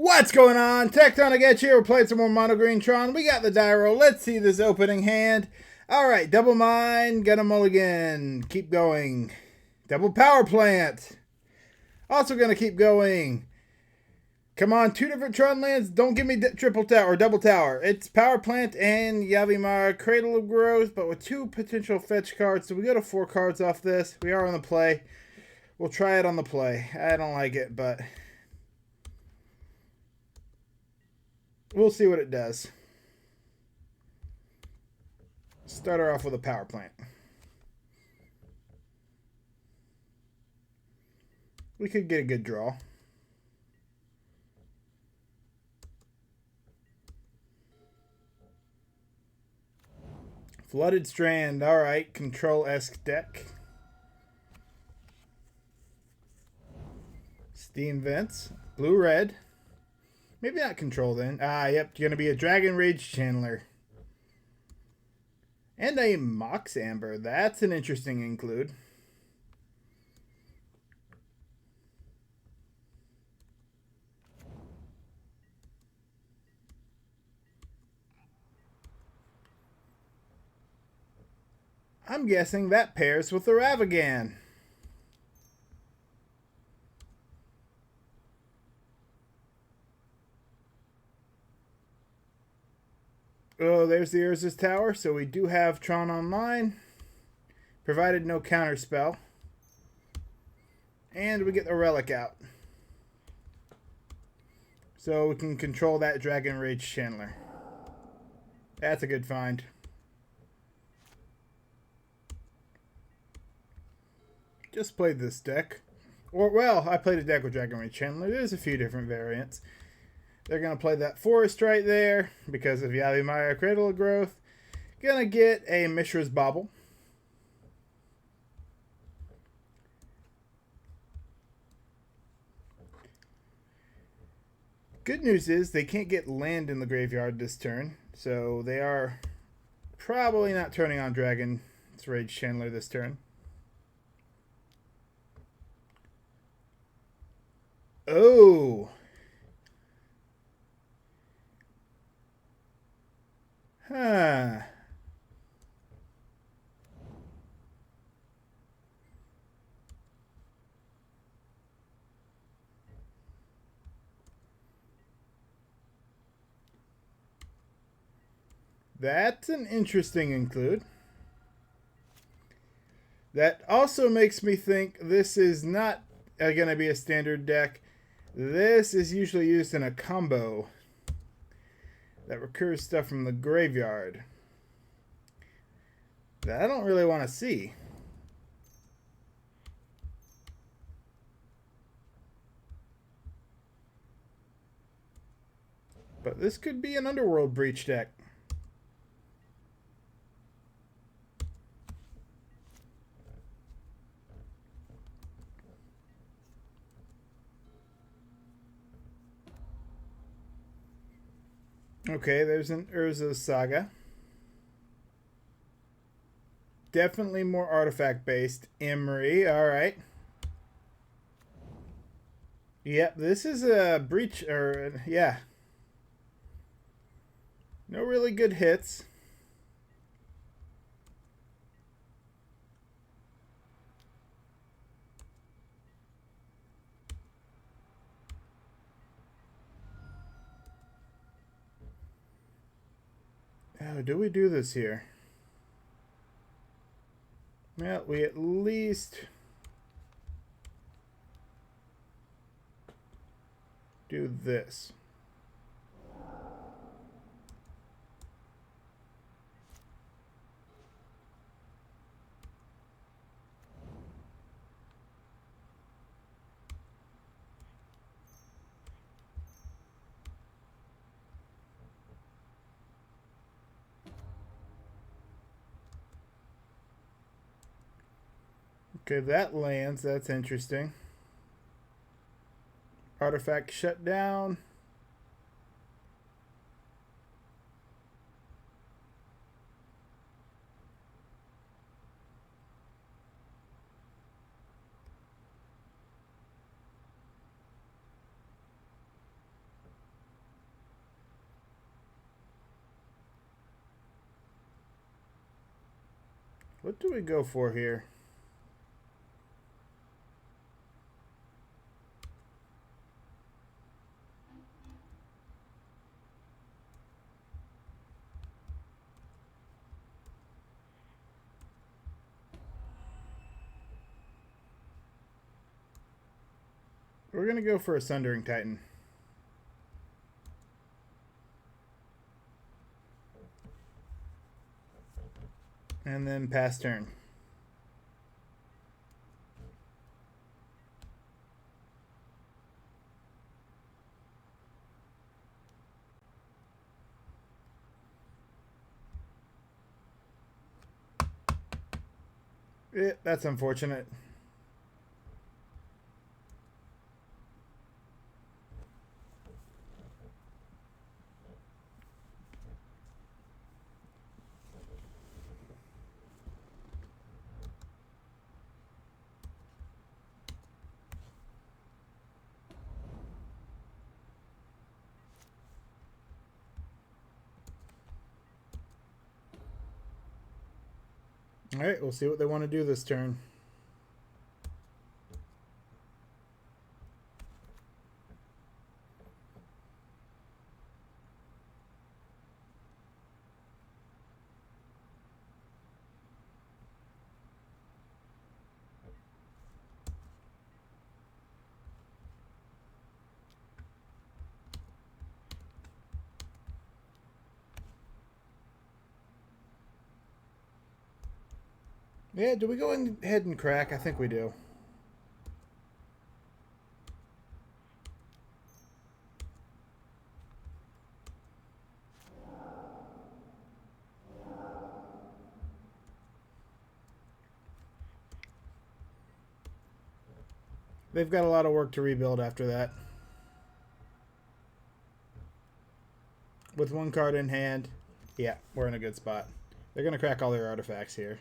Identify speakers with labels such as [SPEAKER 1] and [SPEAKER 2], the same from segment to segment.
[SPEAKER 1] What's going on? Tecton again here. We're playing some more Mono Green Tron. We got the die roll. Let's see this opening hand. Alright, double mine, got a mulligan. Keep going. Double power plant. Also gonna keep going. Come on, two different Tron lands. Don't give me triple tower or double tower. It's power plant and Yavimaya, Cradle of Growth, but with two potential fetch cards. So we go to 4 cards off this. We are on the play. We'll try it on the play. I don't like it, but we'll see what it does. Start her off with a power plant. We could get a good draw. Flooded Strand. Alright, control-esque deck. Steam Vents. Blue-red. Maybe not control then. Yep, going to be a Dragon Rage Channeler. And a Mox Amber. That's an interesting include. I'm guessing that pairs with the Ravagan. Oh, there's the Urza's Tower. So we do have Tron online. Provided no counter spell. And we get the Relic out. So we can control that Dragon Rage Channeler. That's a good find. Just played this deck. Or, well, I played a deck with Dragon Rage Channeler. There's a few different variants. They're going to play that Forest right there because of Yavimaya, Cradle of Growth. Going to get a Mishra's Bauble. Good news is they can't get land in the graveyard this turn. So they are probably not turning on Dragon's Rage Channeler this turn. Oh. Huh. That's an interesting include. That also makes me think this is not going to be a standard deck. This is usually used in a combo that recurs stuff from the graveyard that I don't really want to see. But this could be an Underworld Breach deck. Okay, there's an Urza Saga. Definitely more artifact-based. Emery, alright. Yep, this is a breach, or, yeah. No really good hits. Oh, do we do this here? Well, we at least do this. Okay, that lands. That's interesting. Artifact shut down. What do we go for here? We're going to go for a Sundering Titan. And then pass turn. That's unfortunate. All right, we'll see what they want to do this turn. Yeah, do we go ahead and crack? I think we do. They've got a lot of work to rebuild after that. With one card in hand, yeah, we're in a good spot. They're going to crack all their artifacts here.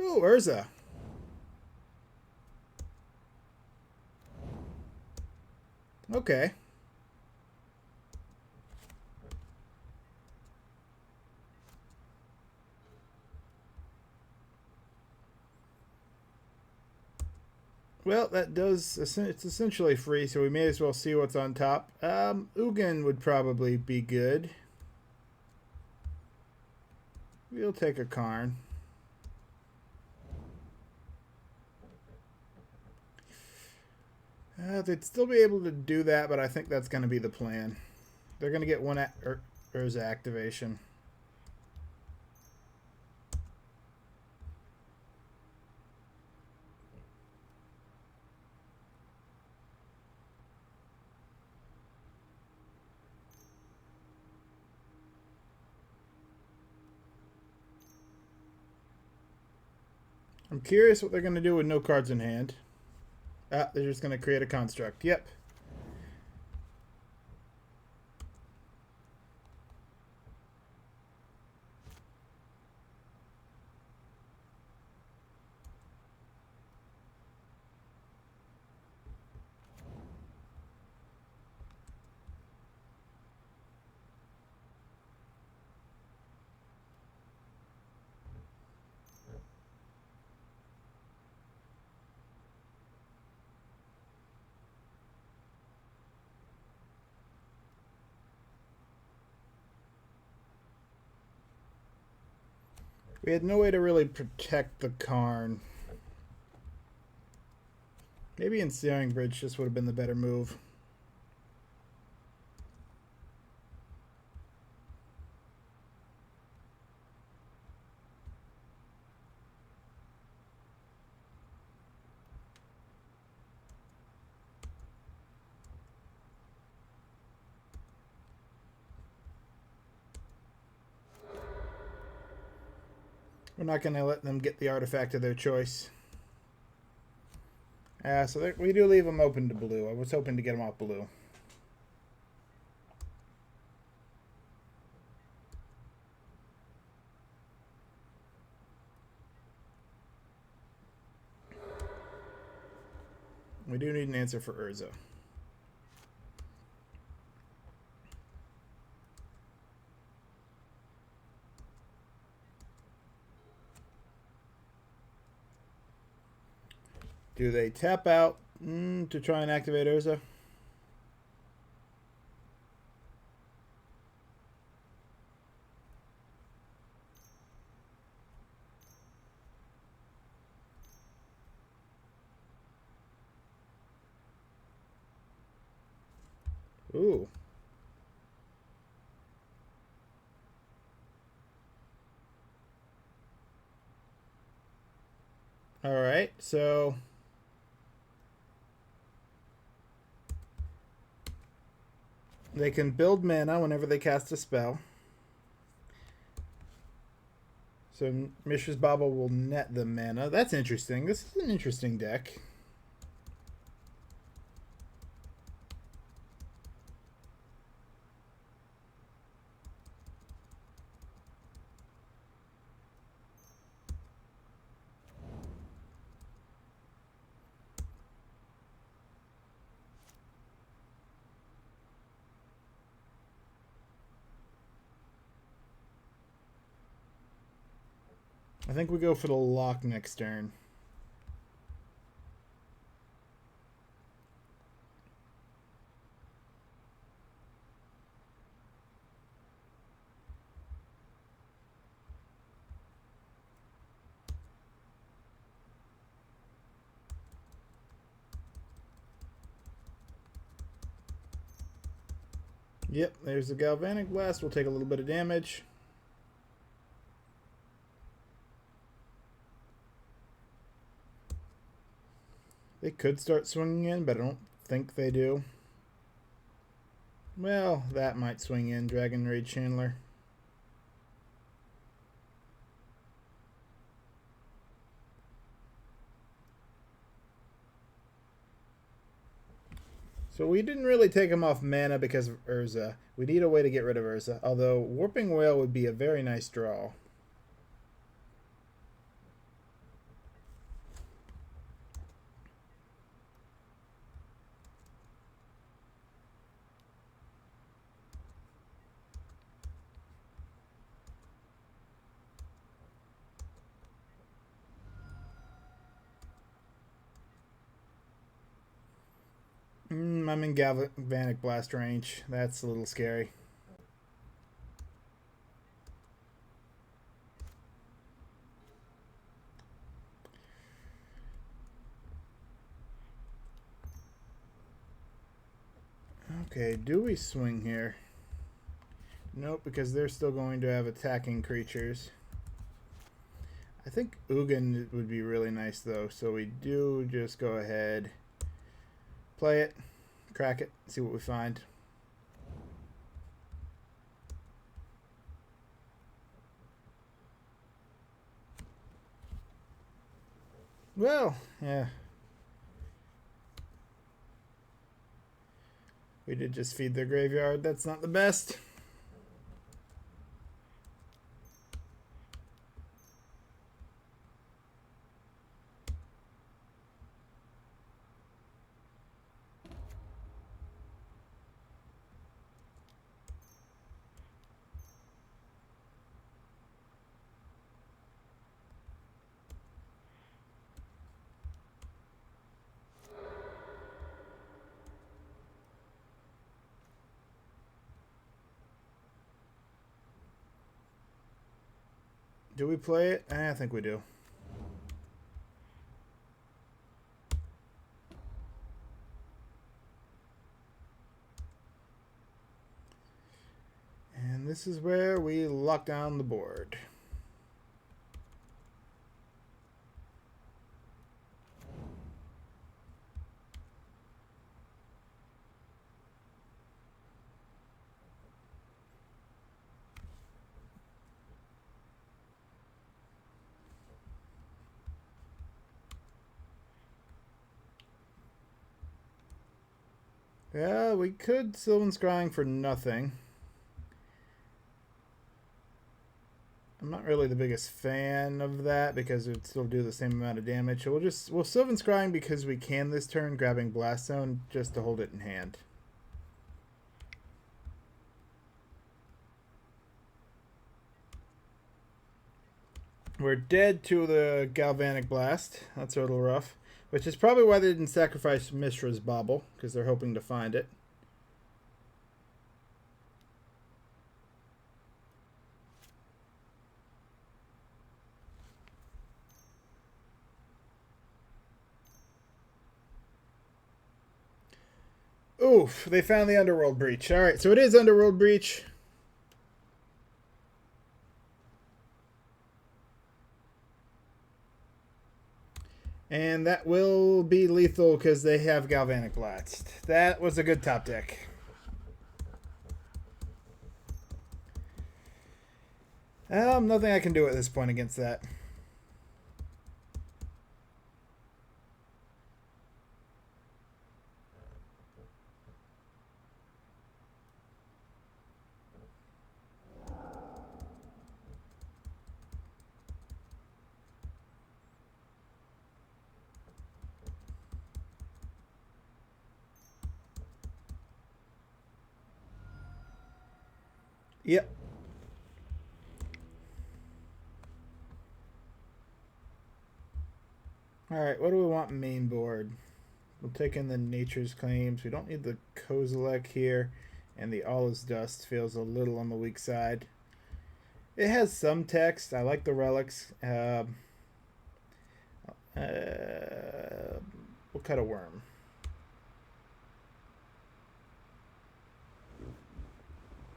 [SPEAKER 1] Ooh, Urza. Okay. Well, that does... It's essentially free, so we may as well see what's on top. Ugin would probably be good. We'll take a Karn. They'd still be able to do that, but I think that's going to be the plan. They're going to get one Urza activation. I'm curious what they're going to do with no cards in hand. They're just going to create a construct. Yep. We had no way to really protect the Karn. Maybe Ensnaring Bridge just would have been the better move. We're not going to let them get the artifact of their choice. So we do leave them open to blue. I was hoping to get them off blue. We do need an answer for Urza. Do they tap out to try and activate Urza? Ooh. All right, so they can build mana whenever they cast a spell. So Mishra's Bauble will net the mana. That's interesting. This is an interesting deck. I think we go for the lock next turn. Yep, there's the Galvanic Blast. We'll take a little bit of damage. They could start swinging in, but I don't think they do. Well, that might swing in, Dragon Rage Chandler. So we didn't really take him off mana because of Urza. We need a way to get rid of Urza, although Warping Wail would be a very nice draw. I'm in Galvanic Blast range. That's a little scary. Okay, do we swing here? Nope, because they're still going to have attacking creatures. I think Ugin would be really nice, though, so we do just go ahead, play it, crack it, see what we find. Well, yeah. We did just feed their graveyard. That's not the best. Do we play it? I think we do. And this is where we lock down the board. Yeah, we could Sylvan Scrying for nothing. I'm not really the biggest fan of that because it would still do the same amount of damage. So we'll Sylvan Scrying because we can this turn, grabbing Blast Zone just to hold it in hand. We're dead to the Galvanic Blast. That's a little rough. Which is probably why they didn't sacrifice Mishra's Bauble, because they're hoping to find it. Oof, they found the Underworld Breach. Alright, so it is Underworld Breach. And that will be lethal because they have Galvanic Blast. That was a good top deck. Nothing I can do at this point against that. Yep. Alright, what do we want main board? We'll take in the Nature's Claims. We don't need the Kozilek here. And the All Is Dust feels a little on the weak side. It has some text. I like the relics. We'll cut a worm.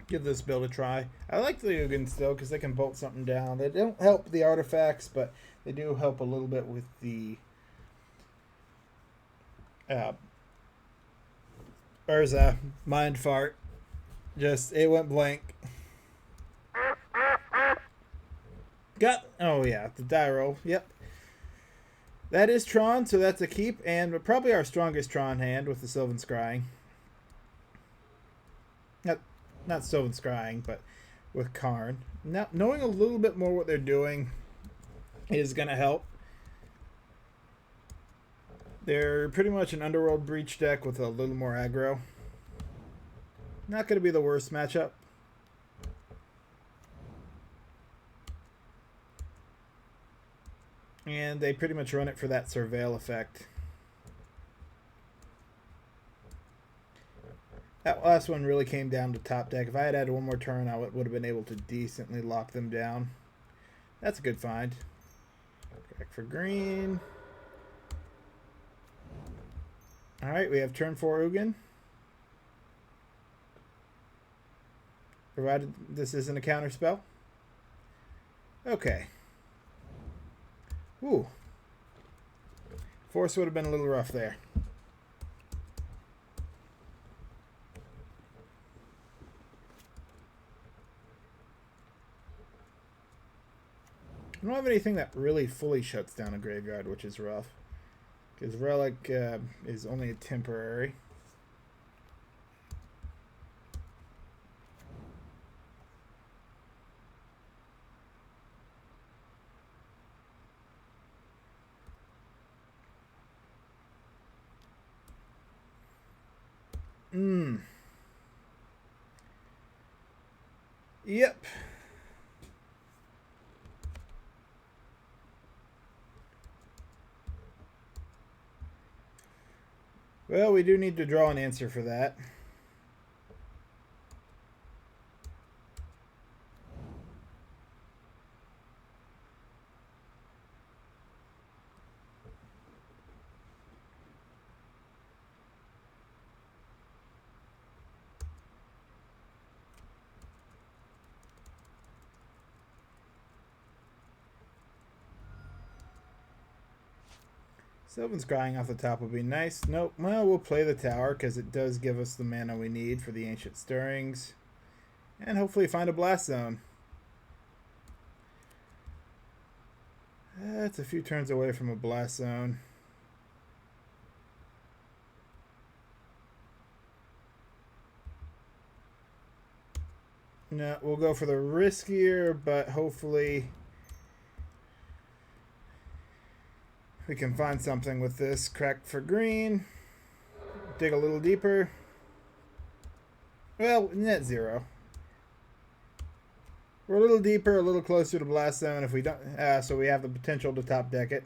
[SPEAKER 1] Give this build a try. I like the Ugin still because they can bolt something down. They don't help the artifacts, but they do help a little bit with the Urza. Mind fart. Just, it went blank. Oh yeah, the die roll. Yep. That is Tron, so that's a keep, and probably our strongest Tron hand with the Sylvan Scrying. Not Sylvan Scrying, but with Karn. Now, knowing a little bit more what they're doing is going to help. They're pretty much an Underworld Breach deck with a little more aggro. Not going to be the worst matchup. And they pretty much run it for that Surveil effect. That last one really came down to top deck. If I had had one more turn, I would have been able to decently lock them down. That's a good find. Back for green. Alright, we have turn 4 Ugin. Provided this isn't a counter spell. Okay. Ooh. Force would have been a little rough there. I don't have anything that really fully shuts down a graveyard, which is rough. Because Relic is only a temporary. Yep. Well, we do need to draw an answer for that. Sylvan's Scrying off the top would be nice. Nope. Well, we'll play the tower because it does give us the mana we need for the Ancient Stirrings. And hopefully find a Blast Zone. That's a few turns away from a Blast Zone. No, we'll go for the riskier, but hopefully we can find something with this. Crack for green. Dig a little deeper. Well, net zero. We're a little deeper, a little closer to Blast Zone if we don't. So we have the potential to top deck it.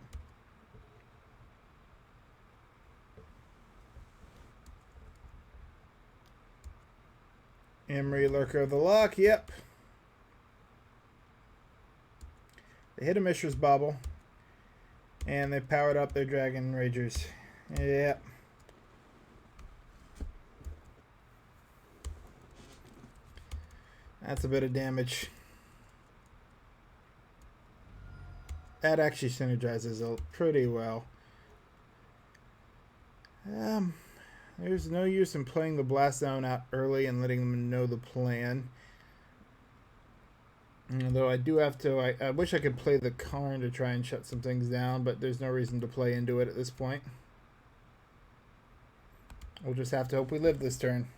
[SPEAKER 1] Emery, Lurker of the Lock, yep. They hit a Mishra's Bauble. And they powered up their Dragon Ragers. Yep. That's a bit of damage. That actually synergizes pretty well. There's no use in playing the Blast Zone out early and letting them know the plan. Although I do have to, I wish I could play the Karn to try and shut some things down, but there's no reason to play into it at this point. We'll just have to hope we live this turn.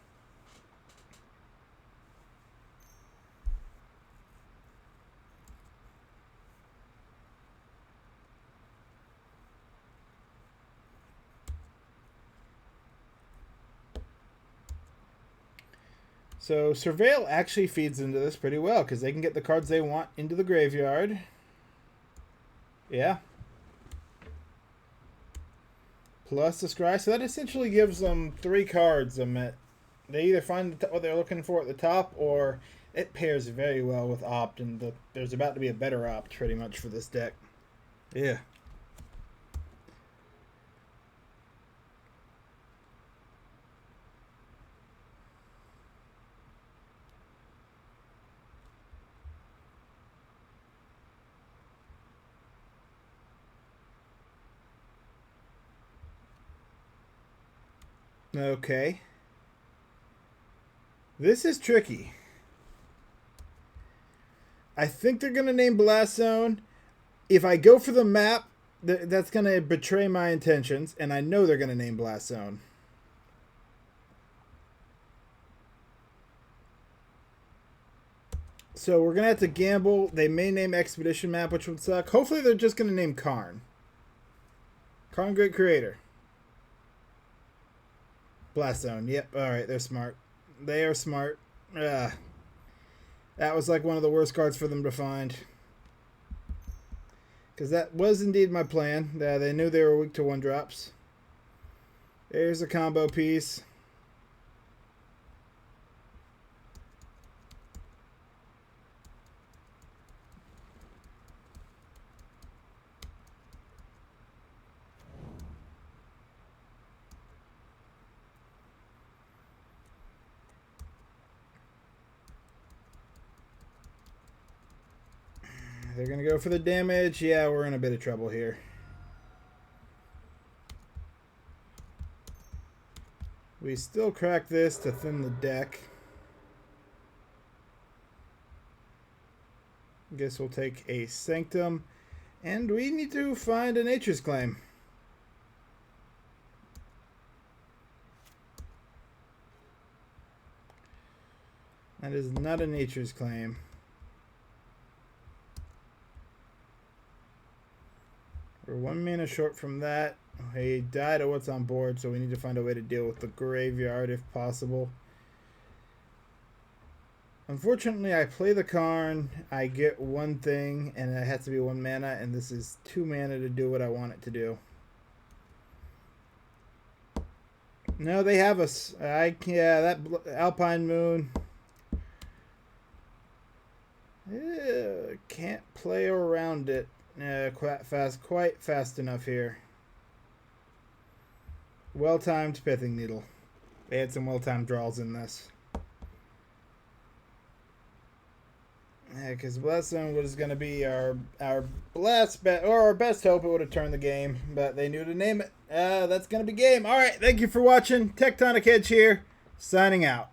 [SPEAKER 1] So Surveil actually feeds into this pretty well because they can get the cards they want into the graveyard. Yeah. Plus the Scry. So that essentially gives them 3 cards. They either find what they're looking for at the top, or it pairs very well with Opt, and there's about to be a better Opt pretty much for this deck. Yeah. Okay. This is tricky. I think they're going to name Blast Zone. If I go for the map, that's going to betray my intentions, and I know they're going to name Blast Zone. So we're going to have to gamble. They may name Expedition Map, which would suck. Hopefully they're just going to name Karn. Karn, Great Creator. Blast Zone. Yep. Alright, they're smart. They are smart. That was like one of the worst cards for them to find. Because that was indeed my plan. They knew they were weak to 1-drops. There's a combo piece. They're going to go for the damage. Yeah, we're in a bit of trouble here. We still crack this to thin the deck. Guess we'll take a Sanctum. And we need to find a Nature's Claim. That is not a Nature's Claim. We're 1 mana short from that. He died of what's on board, so we need to find a way to deal with the graveyard if possible. Unfortunately, I play the Karn, I get one thing, and it has to be 1 mana, and this is 2 mana to do what I want it to do. No, they have us. Yeah, that Alpine Moon. Can't play around it. Quite fast enough here. Well-timed Pithing Needle. They had some well-timed draws in this. Yeah, because Blast Zone was going to be our best hope. It would have turned the game, but they knew to name it. That's going to be game. All right, thank you for watching. Tectonic Edge here, signing out.